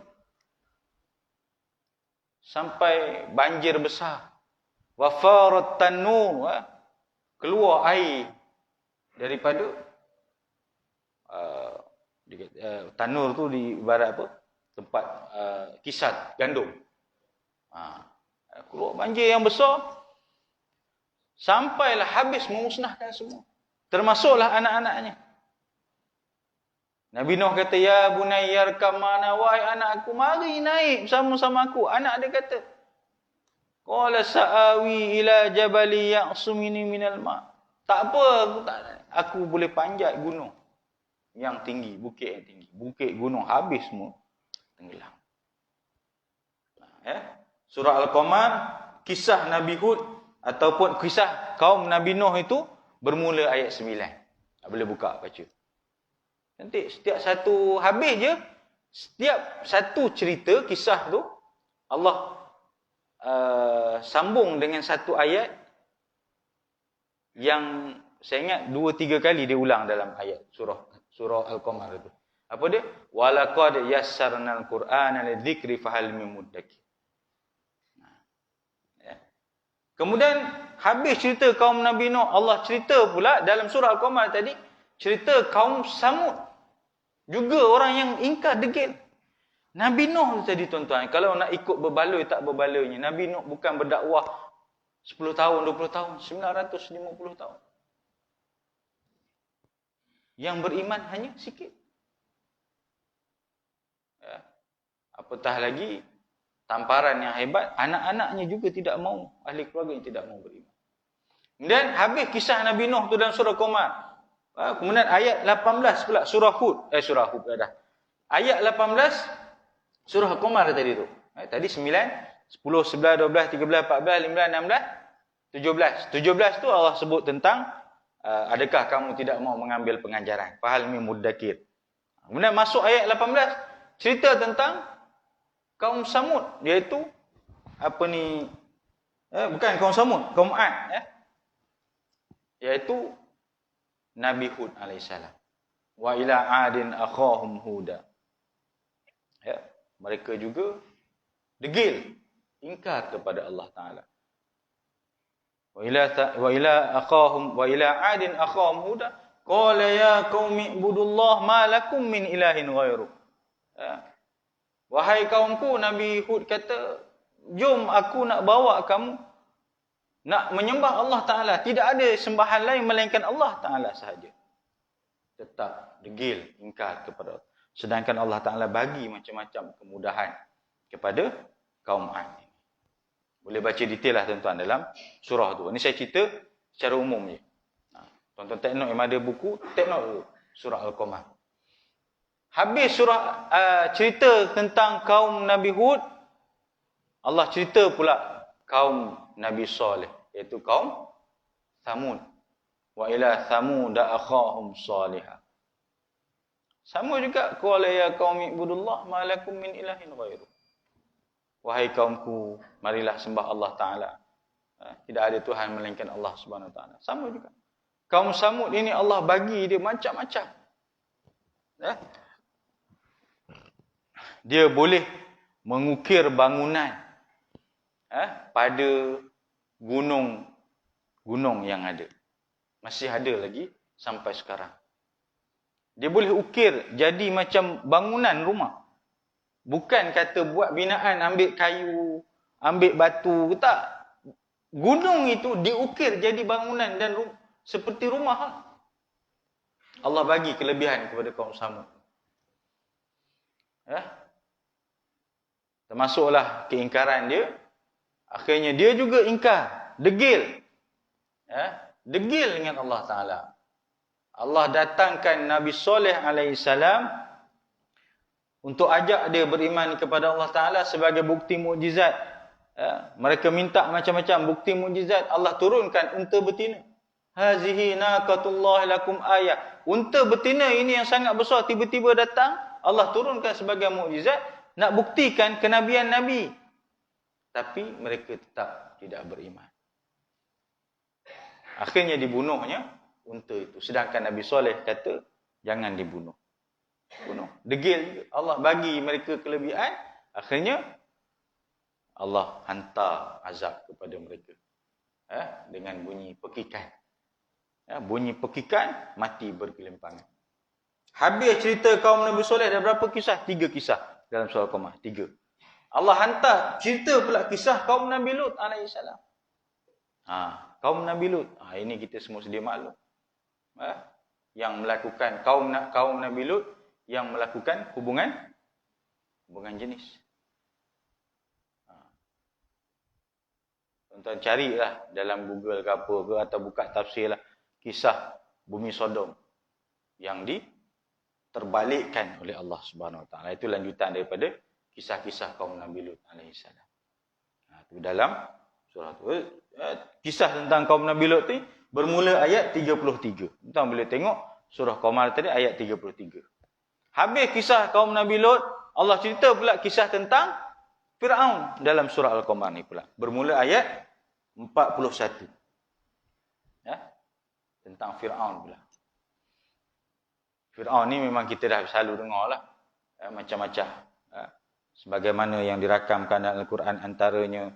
Sampai banjir besar. Wafarat tanur, keluar air daripada tanur tu di ibarat apa? Tempat kisat gandum. Keluar banjir yang besar. Sampailah habis memusnahkan semua. Termasuklah anak-anaknya. Nabi Nuh kata, ya bunayyar kamana, wahai anak aku, mari naik bersama-sama aku. Anak dia kata, qala sa'awi ila jabali ya'sumini minal ma'. Tak apa, aku boleh panjat gunung yang tinggi, bukit yang tinggi. Bukit gunung habis semua, tenggelam. Surah Al-Qamar, kisah Nabi Hud ataupun kisah kaum Nabi Nuh itu bermula ayat 9. Boleh buka baca. Nanti setiap satu habis je, setiap satu cerita kisah tu Allah sambung dengan satu ayat yang saya ingat 2-3 kali dia ulang dalam ayat surah Al-Qamar itu. Apa dia? Walaqad yassarnal Qur'ana lidzikri fahal min muddakir. Kemudian habis cerita kaum Nabi Nuh, Allah cerita pula dalam surah Al-Qamar tadi cerita kaum Samud. Juga orang yang ingkar, degil. Nabi Nuh tadi tuan-tuan, kalau nak ikut berbaloi tak berbaloi Nabi Nuh bukan berdakwah 10 tahun, 20 tahun, 950 tahun. Yang beriman hanya sikit. Ya. Apatah lagi, tamparan yang hebat, anak-anaknya juga tidak mau, ahli keluarga yang tidak mau beriman. Kemudian habis kisah Nabi Nuh tu dalam surah Qamar. Kemudian ayat 18 pula surah Hud. Surah Hud dah. Ayat 18 surah Qamar tadi tu. Tadi 9, 10, 11, 12, 13, 14, 15, 16, 17. 17 tu Allah sebut tentang adakah kamu tidak mau mengambil pengajaran? Fahal min muddakir. Kemudian masuk ayat 18 cerita tentang kaum Samud, iaitu apa ni? Bukan kaum Samud, kaum Ad, iaitu Nabi Hud alaihissalam. Wa ila adin akhahum huda. Ya, mereka juga degil, ingkar kepada Allah Taala. Wa ila adin akhahum huda qala ya qaumi ibudullah ma lakum min ilahin ghairu. Ya. Wahai kaumku, Nabi Hud kata, jom aku nak bawa kamu nak menyembah Allah Ta'ala. Tidak ada sembahan lain melainkan Allah Ta'ala sahaja. Tetap degil, ingkar kepada Allah. Sedangkan Allah Ta'ala bagi macam-macam kemudahan kepada kaum Ad. Boleh baca detail lah tuan-tuan dalam surah tu. Ini saya cerita secara umum je. Tuan-tuan take note yang ada buku, take note dulu. Surah Al-Qamar. Habis surah cerita tentang kaum Nabi Hud, Allah cerita pula kaum Nabi Saleh, iaitu kaum Thamud. Wa ila Thamud akhahum Salihah. Sama juga, qala ya qaumi ibudullah ma lakum min ilahin ghairu. Wahai kaumku, marilah sembah Allah Taala. Tidak ada Tuhan melainkan Allah Subhanahu Wa Taala. Sama juga. Kaum Samud ini Allah bagi dia macam-macam. Dia boleh mengukir bangunan pada gunung yang ada. Masih ada lagi sampai sekarang. Dia boleh ukir jadi macam bangunan rumah. Bukan kata buat binaan, ambil kayu, ambil batu, tak. Gunung itu diukir jadi bangunan dan seperti rumah. Allah bagi kelebihan kepada kaum Samud. Termasuklah keingkaran dia. Akhirnya dia juga ingkar, degil. Degil dengan Allah Ta'ala. Allah datangkan Nabi Saleh alaihissalam untuk ajak dia beriman kepada Allah Ta'ala sebagai bukti mukjizat. Mereka minta macam-macam bukti mukjizat. Allah turunkan unta betina. Hazihi naqatullah lakum ayat. Unta betina ini yang sangat besar tiba-tiba datang. Allah turunkan sebagai mukjizat. Nak buktikan kenabian Nabi. Tapi mereka tetap tidak beriman. Akhirnya dibunuhnya unta itu. Sedangkan Nabi Saleh kata, jangan dibunuh. Degil. Allah bagi mereka kelebihan. Akhirnya, Allah hantar azab kepada mereka. Dengan bunyi pekikan. Bunyi pekikan, mati bergelimpangan. Habis cerita kaum Nabi Saleh, ada berapa kisah? 3 kisah dalam surah Qamar. 3. Allah hantar cerita pula kisah kaum Nabi Lut alaihissalam. Kaum Nabi Lut. Ini kita semua sedia maklum. Yang melakukan kaum Nabi Lut yang melakukan hubungan jenis. Tuan-tuan carilah dalam Google ke apa ke, atau buka tafsir lah kisah bumi Sodom yang diterbalikkan oleh Allah Subhanahu Wa Taala. Itu lanjutan daripada kisah-kisah kaum Nabi Lut alaihissalam. Itu dalam surah tu. Kisah tentang kaum Nabi Lut ni bermula ayat 33. Tuan boleh tengok surah Qamar tadi ayat 33. Habis kisah kaum Nabi Lut, Allah cerita pula kisah tentang Fir'aun dalam surah Al-Qamar ni pula. Bermula ayat 41. Tentang Fir'aun pula. Fir'aun ni memang kita dah selalu dengar lah. Macam-macam. Sebagaimana yang dirakamkan dalam Al-Quran antaranya.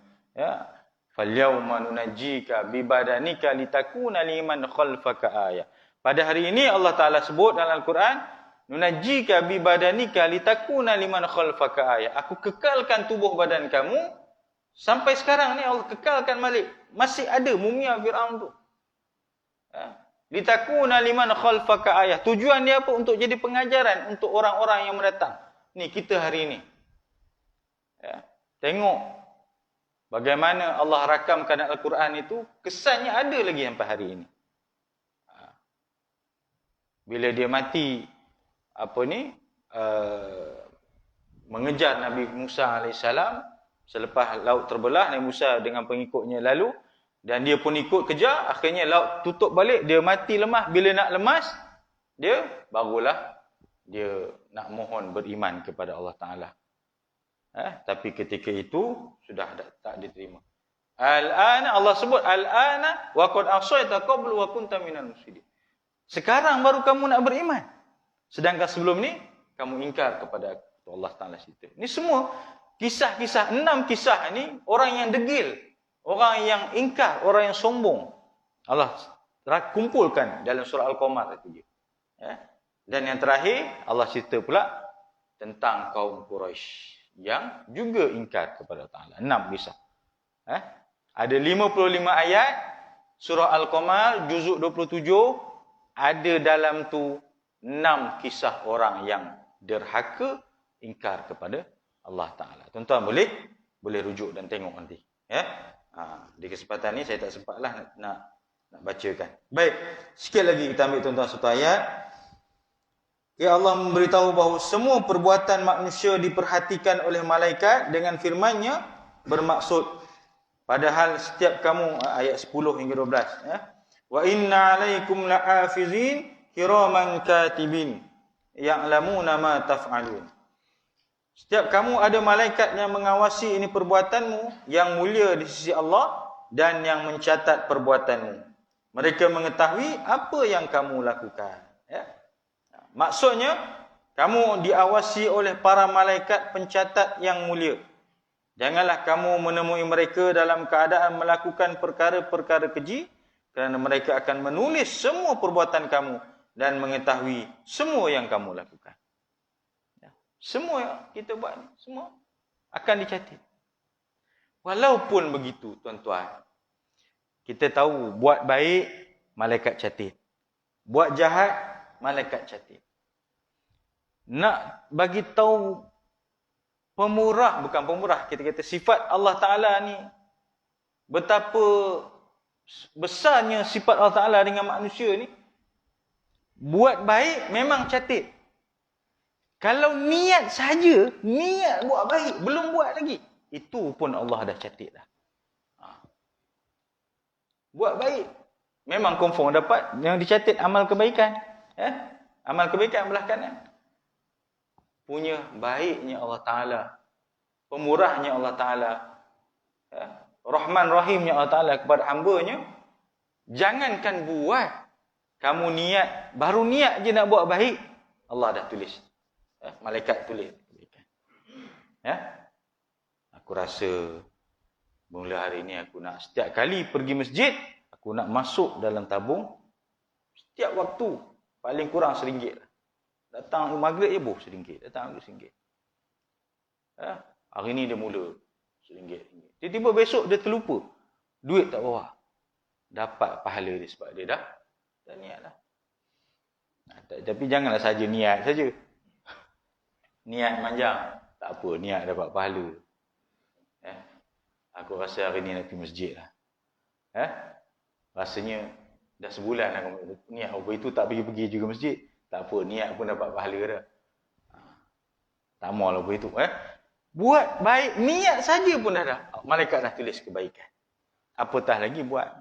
فَالْيَوْمَ نُنَجِّيكَ بِبَدَنِكَ لِتَكُونَ لِمَنْ خَلْفَكَ آيَةً Pada hari ini Allah Ta'ala sebut dalam Al-Quran, nunajjika bi badanika litakuna liman khalfaka ayah. Aku kekalkan tubuh badan kamu. Sampai sekarang ni Allah kekalkan balik. Masih ada mumia Fir'aun tu. Litakuna liman khalfaka ayah. Tujuan dia apa? Untuk jadi pengajaran untuk orang-orang yang mendatang. Ni kita hari ini. Tengok bagaimana Allah rakamkan Al-Quran itu, kesannya ada lagi sampai hari ini. Bila dia mati, mengejar Nabi Musa AS, selepas laut terbelah, Nabi Musa dengan pengikutnya lalu, dan dia pun ikut kejar, akhirnya laut tutup balik, dia mati lemah. Bila nak lemas, dia barulah dia nak mohon beriman kepada Allah Ta'ala. Tapi ketika itu sudah tak diterima. Al-ana, Allah sebut al-ana wa qad asaita qablu wa kunta minal mufsidin. Sekarang baru kamu nak beriman. Sedangkan sebelum ni kamu ingkar kepada Allah Ta'ala situ. Ini semua kisah-kisah, 6 kisah ni orang yang degil, orang yang ingkar, orang yang sombong. Allah kumpulkan dalam surah Al-Qamar itu. Dan yang terakhir Allah cerita pula tentang kaum Quraisy yang juga ingkar kepada Allah Ta'ala. 6 kisah. Ada 55 ayat surah Al-Qamar juzuk 27. Ada dalam tu 6 kisah orang yang derhaka, ingkar kepada Allah Ta'ala. Tuan-tuan boleh rujuk dan tengok nanti. Di kesempatan ni saya tak sempatlah nak bacakan. Baik, sikit lagi kita ambil tuan-tuan satu ayat. Allah memberitahu bahawa semua perbuatan manusia diperhatikan oleh malaikat dengan firman-Nya bermaksud. Padahal setiap kamu, ayat 10 hingga 12. Wa inna alaikum la'afizin kiraman katibin ya'lamuna ma taf'alun. Setiap kamu ada malaikat yang mengawasi ini perbuatanmu yang mulia di sisi Allah dan yang mencatat perbuatanmu. Mereka mengetahui apa yang kamu lakukan. Maksudnya, kamu diawasi oleh para malaikat pencatat yang mulia. Janganlah kamu menemui mereka dalam keadaan melakukan perkara-perkara keji, kerana mereka akan menulis semua perbuatan kamu dan mengetahui semua yang kamu lakukan. Semua yang kita buat ni, semua akan dicatat. Walaupun begitu, tuan-tuan, kita tahu buat baik, malaikat catat. Buat jahat, malaikat catat. Nak bagi tahu bukan pemurah, kita kata sifat Allah Ta'ala ni, betapa besarnya sifat Allah Ta'ala dengan manusia ni. Buat baik memang catat. Kalau niat saja, niat buat baik, belum buat lagi, itu pun Allah dah catat dah. Buat baik memang confirm dapat yang dicatat amal kebaikan. Amal kebaikan belah kanan. Punya baiknya Allah Ta'ala, pemurahnya Allah Ta'ala, Rahman Rahimnya Allah Ta'ala kepada hamba-Nya. Jangankan buat, kamu niat, baru niat je nak buat baik, Allah dah tulis. Malaikat tulis. Aku rasa mula hari ni aku nak setiap kali pergi masjid, aku nak masuk dalam tabung setiap waktu paling kurang RM1. Datang maghrib je RM1. Datang maghrib RM1. Hari ni dia mula RM1. Tiba-tiba besok dia terlupa. Duit tak bawa. Dapat pahala dia sebab dia dah niat lah. Tapi janganlah saja niat saja. Niat manjang. Tak apa, niat dapat pahala. Aku rasa hari ni nak pergi masjid lah. Rasanya dah sebulan lah niat. Itu tak pergi-pergi juga masjid. Tak apa, niat pun dapat pahala dah. Tak maulah begitu. Buat baik, niat saja pun dah. Malaikat dah tulis kebaikan. Apatah lagi buat.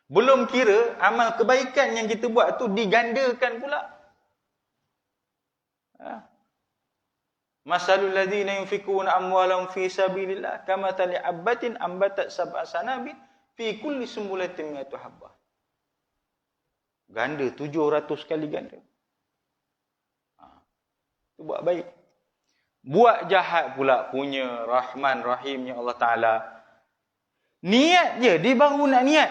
Belum kira amal kebaikan yang kita buat tu digandakan pula. Masalul ladzina yunfikuna amwalahum fi sabilillah kamathali habbatin ambatat sab'a sanabil fi kulli sumbulatin mi'atu habbah. Ganda 700 kali ganda. Itu buat baik. Buat jahat pula punya Rahman Rahimnya Allah Ta'ala. Niat je, dia baru nak niat.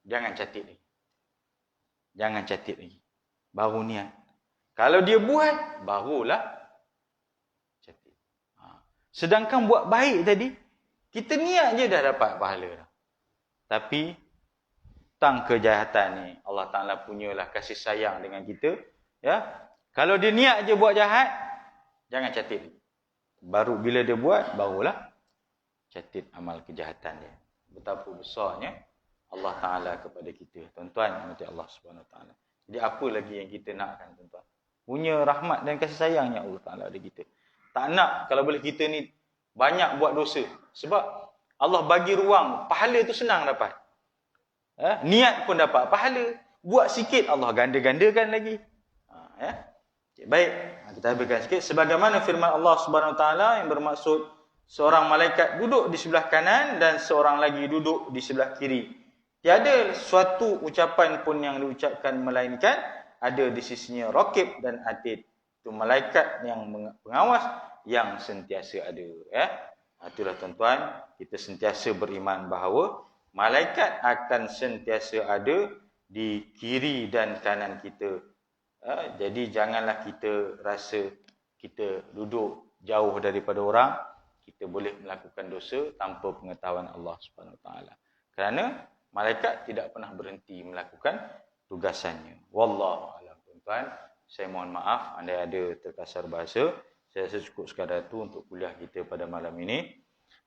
Jangan catat lagi. Jangan catat lagi. baru niat. Kalau dia buat, barulah catat. Sedangkan buat baik tadi, kita niat je dah dapat pahala dah. Tapi tang kejahatan ni, Allah Ta'ala punyalah kasih sayang dengan kita. Ya, kalau dia niat je buat jahat, jangan catat. Baru bila dia buat, barulah catat amal kejahatan dia. Betapa besarnya Allah Ta'ala kepada kita. Tuan-tuan, mati Allah Subhanahu Wa Ta'ala. Jadi apa lagi yang kita nakkan, tuan-tuan? Punya rahmat dan kasih sayangnya Allah Ta'ala ada kita. Tak nak kalau boleh kita ni banyak buat dosa. Sebab Allah bagi ruang, pahala tu senang dapat. Niat pun dapat pahala. Buat sikit, Allah ganda-gandakan lagi. Baik, kita habiskan sikit. Sebagaimana firman Allah Subhanahu Wa Ta'ala yang bermaksud seorang malaikat duduk di sebelah kanan dan seorang lagi duduk di sebelah kiri. Tiada suatu ucapan pun yang diucapkan melainkan ada di sisinya raqib dan atid. Itu malaikat yang pengawas yang sentiasa ada. Itulah tuan-tuan, kita sentiasa beriman bahawa malaikat akan sentiasa ada di kiri dan kanan kita. Jadi janganlah kita rasa kita duduk jauh daripada orang, kita boleh melakukan dosa tanpa pengetahuan Allah Subhanahu Wa Taala. Kerana malaikat tidak pernah berhenti melakukan tugasannya. Wallahu a'lam. Tuan-tuan, saya mohon maaf andai ada terkasar bahasa. Saya rasa cukup sekadar itu untuk kuliah kita pada malam ini.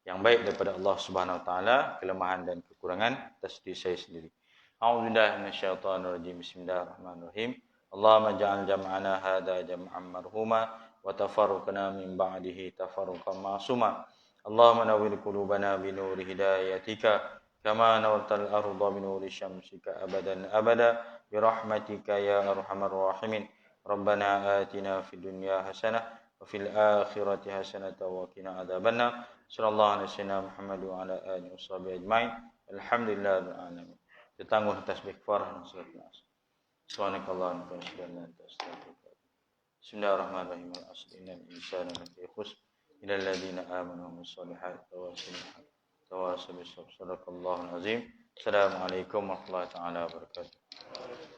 Yang baik daripada Allah Subhanahu Wa Taala, kelemahan dan kekurangan atas diri saya sendiri. A'udzubillahi minasyaitonirrajim. Bismillahirrahmanirrahim. Allahumma ja'al jam'ana hadza jam'an marhuma wa tafarruqna min ba'dihi tafarruqan ma'suma. Allahumma nawwir qulubana bi nuri hidayatika kama nawwartal arda bi nuri syamsika abadan abada bi rahmatika ya arhamar rahimin. Rabbana atina fid dunya hasanah wa fil akhirati hasanah wa qina adzabannar. Sallallahu alaihi wasallam Muhammad wa ala alihi washabihi ajmain. Alhamdulillahil alamin. Kita tangguh tasbih kafarah dan salat Asar. Subhanakallahumma wa bihamdika. Bismillahirrahmanirrahim. Innal insana lafi khusr illa alladziina aamanu wa amilus solihati tawasaw bis sabr. Sadaqallahul azim. Assalamualaikum warahmatullahi wabarakatuh.